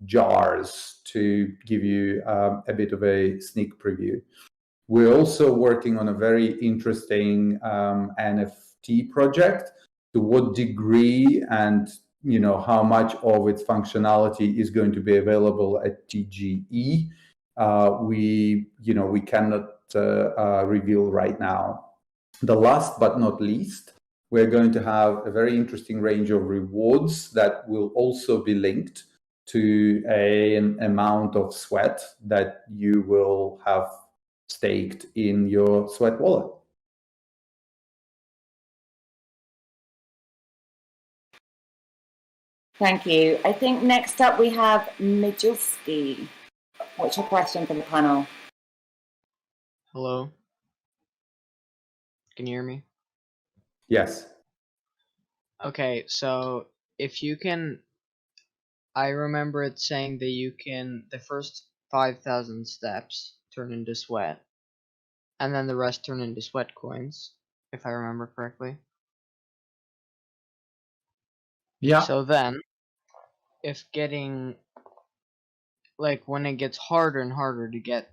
jars, to give you a bit of a sneak preview. We're also working on a very interesting NFT project. To what degree and how much of its functionality is going to be available at TGE, we cannot reveal right now. The last but not least, we're going to have a very interesting range of rewards that will also be linked to an amount of sweat that you will have staked in your Sweat wallet. Thank you. I think next up we have Mijulski. What's your question for the panel? Hello. Can you hear me? Yes. Okay, so if you can, I remember it saying that you can, the first 5,000 steps turn into sweat, and then the rest turn into sweat coins, if I remember correctly. Yeah. So then, if getting, like, when it gets harder and harder to get,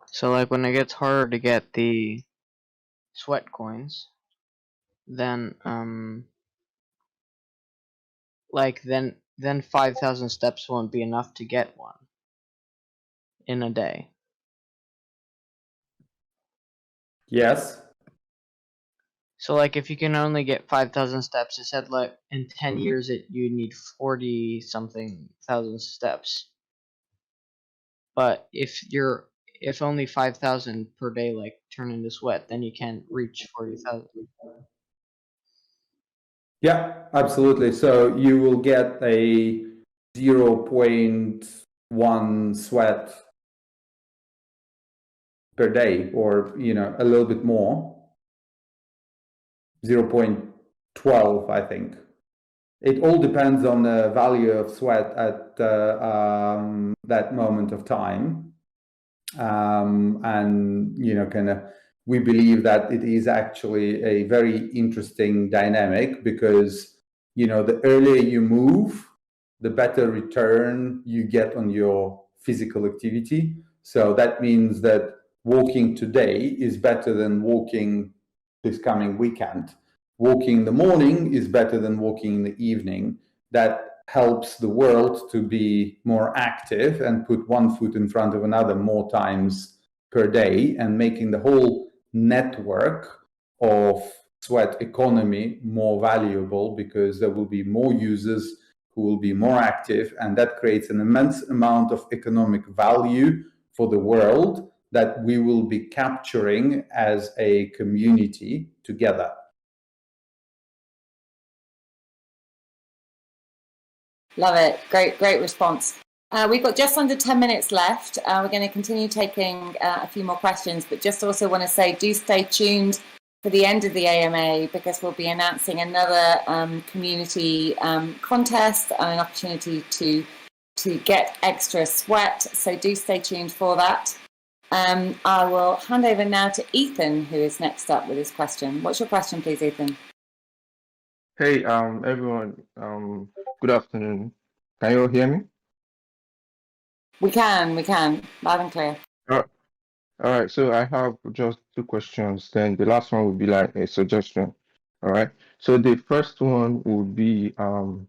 so like when it gets harder to get the sweat coins, then then 5,000 steps won't be enough to get one in a day. Yes. So like if you can only get 5,000 steps, it said like in 10 years you need 40 something thousand steps. But if only 5,000 per day turn into sweat, then you can't reach 40,000. Yeah, absolutely. So you will get a 0.1 sweat per day, or a little bit more, 0.12, I think. It all depends on the value of sweat at that moment of time. And we believe that it is actually a very interesting dynamic, because the earlier you move, the better return you get on your physical activity. So that means that walking today is better than walking this coming weekend. Walking in the morning is better than walking in the evening. That helps the world to be more active and put one foot in front of another more times per day, and making the whole network of sweat economy more valuable, because there will be more users who will be more active, and that creates an immense amount of economic value for the world that we will be capturing as a community together. Love it. Great response. We've got just under 10 minutes left. We're going to continue taking a few more questions, but just also want to say, do stay tuned for the end of the AMA, because we'll be announcing another community contest, an opportunity to get extra sweat. So do stay tuned for that. I will hand over now to Ethan, who is next up with his question. What's your question, please, Ethan? Hey, everyone. Good afternoon. Can you all hear me? We can, loud and clear. All right, so I have just two questions. Then the last one would be like a suggestion. All right. So the first one would be can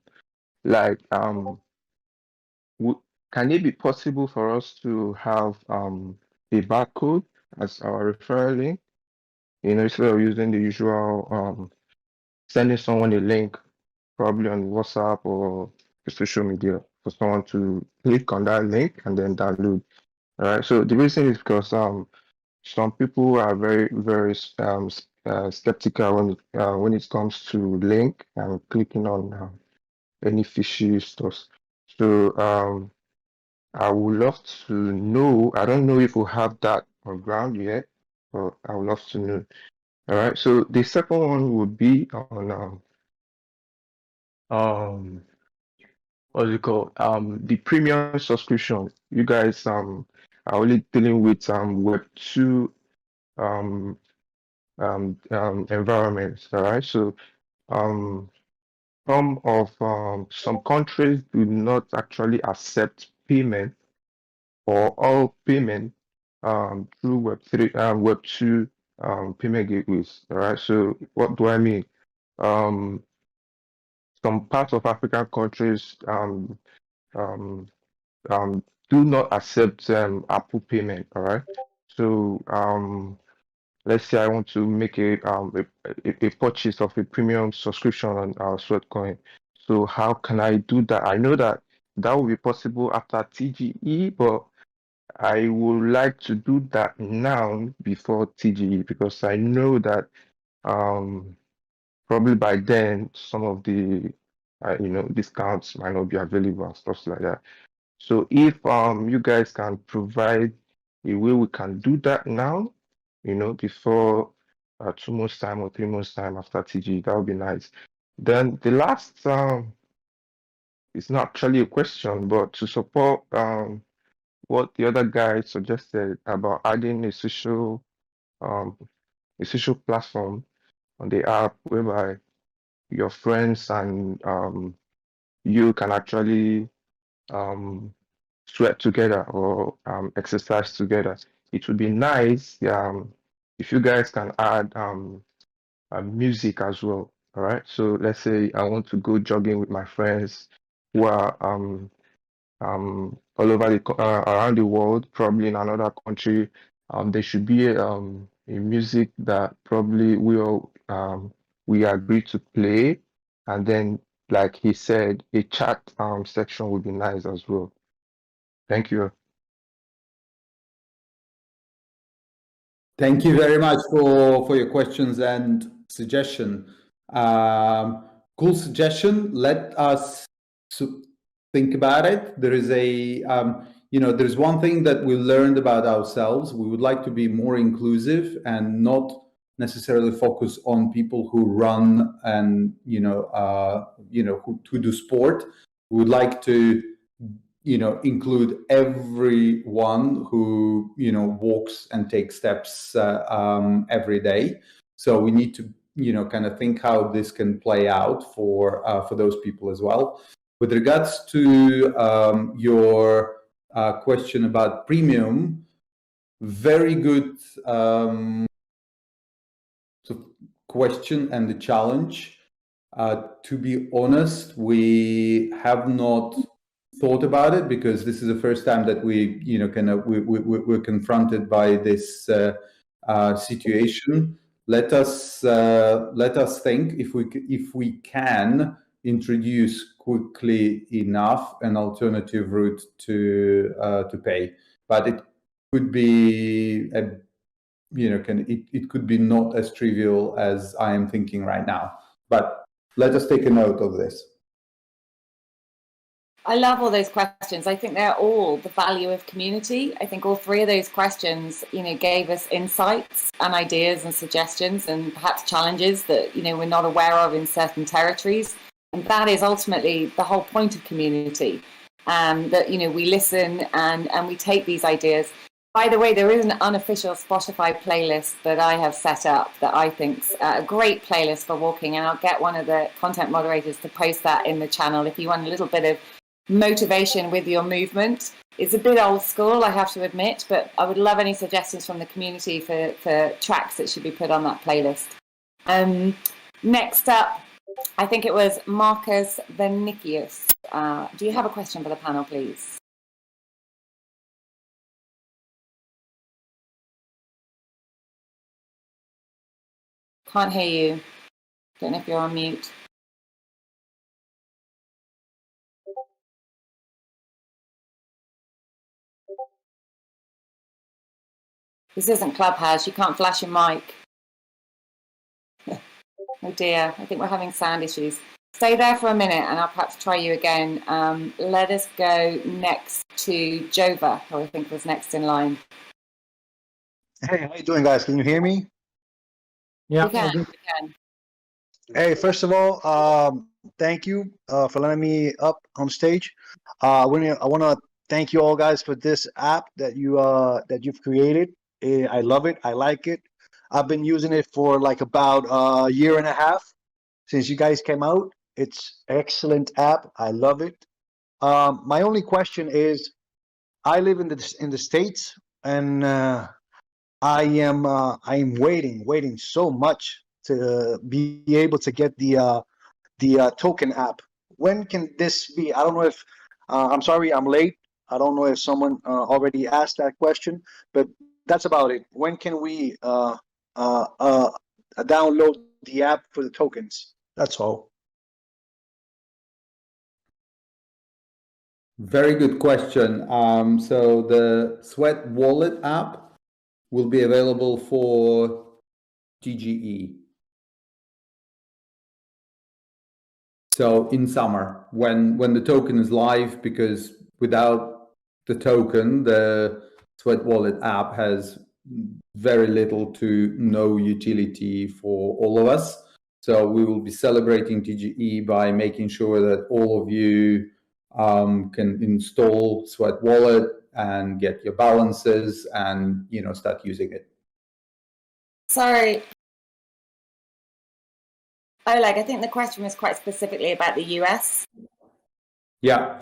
it be possible for us to have a barcode as our referral link? Instead of using the usual sending someone a link, probably on WhatsApp or social media, for someone to click on that link and then download. All right. So the reason is because some people are very, very skeptical when it comes to link and clicking on any fishy stuff. So I would love to know. I don't know if we have that on ground yet, but I would love to know. All right. So the second one would be on what's it called? The premium subscription. You guys are only dealing with Web2 environments. All right. So some countries do not actually accept payment or all payment through Web3 Web2 payment gateways. All right. So what do I mean? Some parts of African countries do not accept Apple payment. All right. So let's say I want to make a purchase of a premium subscription on Sweatcoin. So how can I do that? I know that will be possible after TGE, but I would like to do that now before TGE, because I know that probably by then some of the discounts might not be available and stuff like that. So if you guys can provide a way we can do that now, before 2 months time or 3 months time after TG, that would be nice. Then the last it's not actually a question, but to support what the other guy suggested about adding a social platform on the app, whereby your friends and you can actually sweat together or exercise together. It would be nice if you guys can add music as well. All right. So let's say I want to go jogging with my friends who are all over around the world, probably in another country. There should be a music that probably we agree to play, and then, like he said, a chat section would be nice as well. Thank you. Thank you very much for your questions and suggestion. Cool suggestion. Let us think about it. There is there's one thing that we learned about ourselves. We would like to be more inclusive and not necessarily focus on people who run and who do sport. We would like to include everyone who walks and takes steps every day. So we need to kind of think how this can play out for those people as well. With regards to your question about premium, very good question and the challenge. To be honest, we have not thought about it because this is the first time that we're confronted by this situation. Let us think if we can introduce quickly enough an alternative route to pay, but it could be it could be not as trivial as I am thinking right now. But let us take a note of this. I love all those questions. I think they're all the value of community. I think all three of those questions, gave us insights and ideas and suggestions and perhaps challenges that, we're not aware of in certain territories. And that is ultimately the whole point of community, that, we listen and we take these ideas. By the way, there is an unofficial Spotify playlist that I have set up that I think's a great playlist for walking, and I'll get one of the content moderators to post that in the channel if you want a little bit of motivation with your movement. It's a bit old school, I have to admit, but I would love any suggestions from the community for tracks that should be put on that playlist. Next up, I think it was Marcus Venicius. Do you have a question for the panel, please? Can't hear you. Don't know if you're on mute. This isn't Clubhouse. You can't flash your mic. Oh dear, I think we're having sound issues. Stay there for a minute and I'll perhaps try you again. Let us go next to Jova, who I think was next in line. Hey, how you doing, guys? Can you hear me? Yeah, we can. Hey, first of all, thank you for letting me up on stage. I want to thank you all, guys, for this app that you've created. I love it. I like it. I've been using it for like about a year and a half since you guys came out. It's excellent app. I love it. My only question is, I live in the States, and I am waiting so much to be able to get the token app. When can this be? I don't know if I'm sorry I'm late. I don't know if someone already asked that question, but that's about it. When can we download the app for the tokens? That's all. Very good question. So the Sweat Wallet app will be available for TGE. So in summer, when the token is live, because without the token, the Sweat Wallet app has very little to no utility for all of us. So we will be celebrating TGE by making sure that all of you can install Sweat Wallet and get your balances and start using it. Sorry, Oleg, I think the question was quite specifically about the US. Yeah.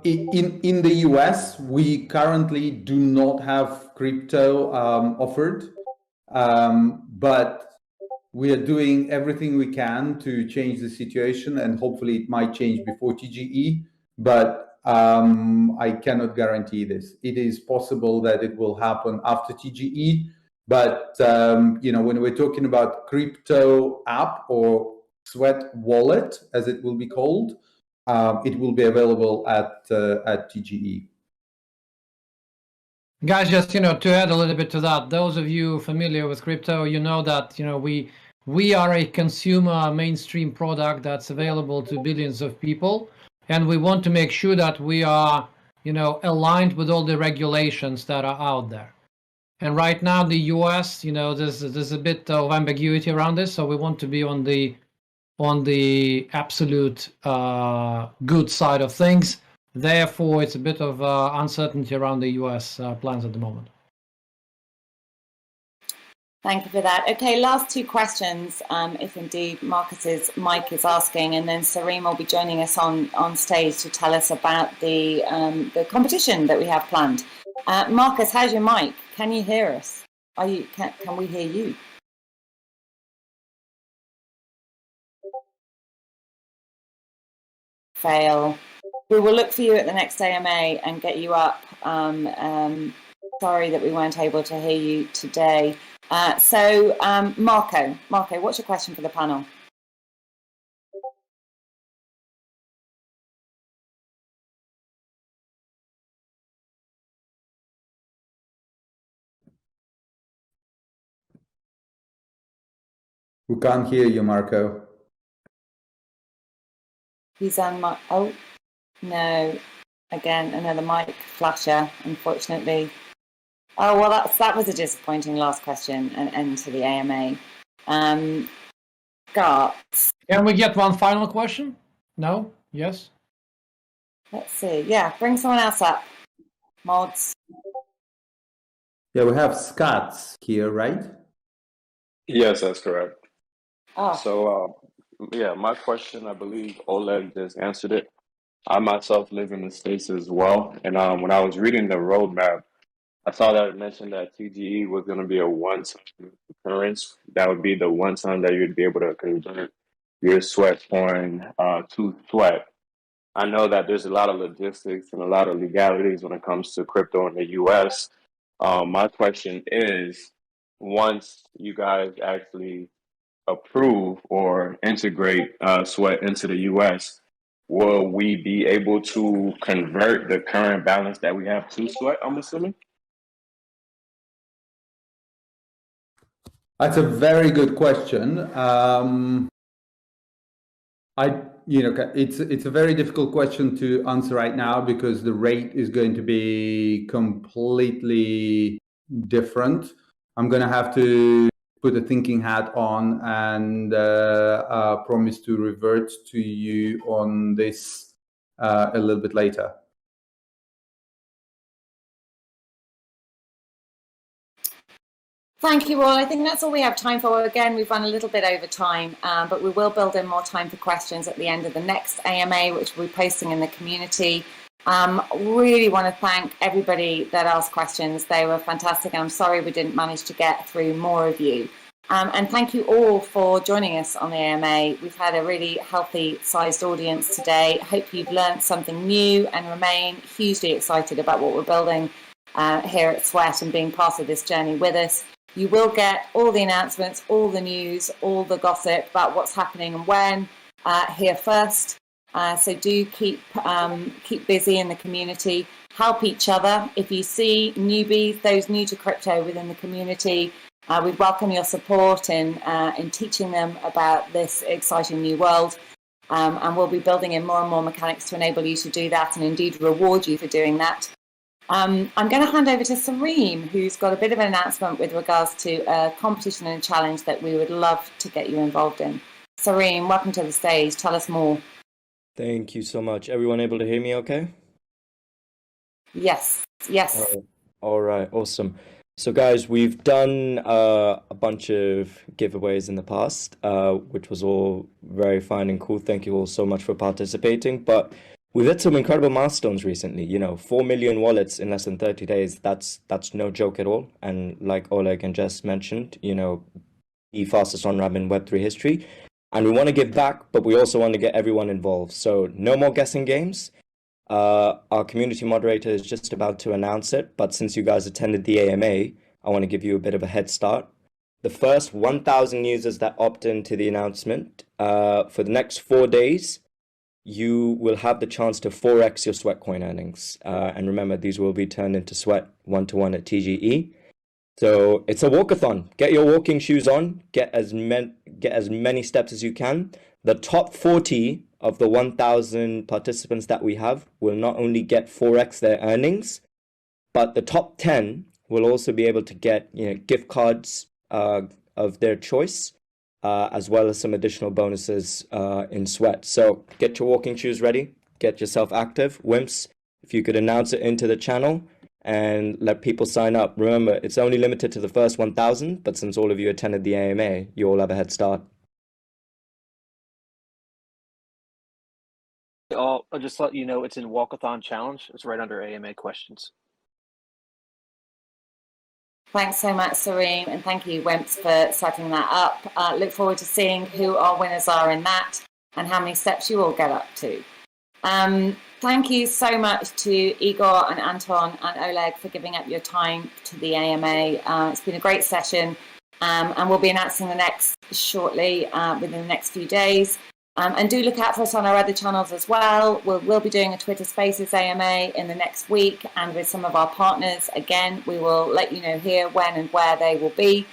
In the US, we currently do not have crypto offered, but we are doing everything we can to change the situation, and hopefully it might change before TGE, but I cannot guarantee this. It is possible that it will happen after TGE, but when we're talking about crypto app or Sweat Wallet, as it will be called, it will be available at TGE. Guys, just to add a little bit to that, those of you familiar with crypto, you know that we are a consumer mainstream product that's available to billions of people, and we want to make sure that we are aligned with all the regulations that are out there. And right now, the US, there's a bit of ambiguity around this, so we want to be on the absolute good side of things. Therefore, it's a bit of uncertainty around the US plans at the moment. Thank you for that. Okay, last two questions, if indeed Marcus's mic is asking, and then Sareem will be joining us on stage to tell us about the competition that we have planned. Marcus, how's your mic? Can you hear us? Can we hear you? Fail. We will look for you at the next AMA and get you up. Sorry that we weren't able to hear you today. So, Marco, what's your question for the panel? We can't hear you, Marco. He's on my. Oh, no. Again, another mic flasher, unfortunately. Oh, well, that was a disappointing last question and end to the AMA. Gartz. Can we get one final question? No? Yes? Let's see. Yeah, bring someone else up. Mods. Yeah, we have Scott here, right? Yes, that's correct. Oh. So, yeah, my question, I believe Oleg just answered it. I myself live in the States as well. And when I was reading the roadmap, I saw that it mentioned that TGE was going to be a one-time occurrence. That would be the one time that you'd be able to convert your Sweatcoin to Sweat. I know that there's a lot of logistics and a lot of legalities when it comes to crypto in the US. My question is, once you guys actually approve or integrate Sweat into the US, will we be able to convert the current balance that we have to Sweat, I'm assuming? That's a very good question. It's a very difficult question to answer right now because the rate is going to be completely different. I'm going to have to put a thinking hat on and promise to revert to you on this a little bit later. Thank you all. I think that's all we have time for. Again, we've run a little bit over time, but we will build in more time for questions at the end of the next AMA, which we'll be posting in the community. Really want to thank everybody that asked questions. They were fantastic. I'm sorry we didn't manage to get through more of you. And thank you all for joining us on the AMA. We've had a really healthy sized audience today. Hope you've learned something new and remain hugely excited about what we're building here at Sweat and being part of this journey with us. You will get all the announcements, all the news, all the gossip about what's happening and when here first. So do keep busy in the community. Help each other. If you see newbies, those new to crypto within the community, we'd welcome your support in teaching them about this exciting new world. And we'll be building in more and more mechanics to enable you to do that and indeed reward you for doing that. I'm going to hand over to Sareem, who's got a bit of an announcement with regards to a competition and a challenge that we would love to get you involved in. Sareem, welcome to the stage. Tell us more. Thank you so much. Everyone able to hear me okay? Yes. All right, awesome. So guys, we've done a bunch of giveaways in the past, which was all very fine and cool. Thank you all so much for participating. But we've hit some incredible milestones recently. 4 million wallets in less than 30 days. That's no joke at all. And like Oleg and Jess mentioned, the fastest on-ramp in Web3 history. And we want to give back, but we also want to get everyone involved. So no more guessing games. Our community moderator is just about to announce it. But since you guys attended the AMA, I want to give you a bit of a head start. The first 1,000 users that opt into the announcement, for the next 4 days, you will have the chance to 4x your Sweatcoin earnings. And remember, these will be turned into Sweat 1-to-1 at TGE. So it's a walkathon. Get your walking shoes on. Get as many steps as you can. The top 40 of the 1,000 participants that we have will not only get 4x their earnings, but the top 10 will also be able to get gift cards of their choice, as well as some additional bonuses in Sweat. So get your walking shoes ready, get yourself active. Wimps, if you could announce it into the channel and let people sign up. Remember, it's only limited to the first 1,000, but since all of you attended the AMA, you all have a head start. I'll just let you know it's in Walkathon Challenge. It's right under AMA questions. Thanks so much, Sareem, and thank you, Wimps, for setting that up. Look forward to seeing who our winners are in that and how many steps you all get up to. Thank you so much to Igor and Anton and Oleg for giving up your time to the AMA. It's been a great session, and we'll be announcing the next shortly within the next few days. And do look out for us on our other channels as well. We'll be doing a Twitter Spaces AMA in the next week, and with some of our partners. Again, we will let you know here when and where they will be.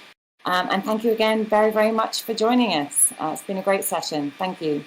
And thank you again very, very much for joining us. It's been a great session. Thank you.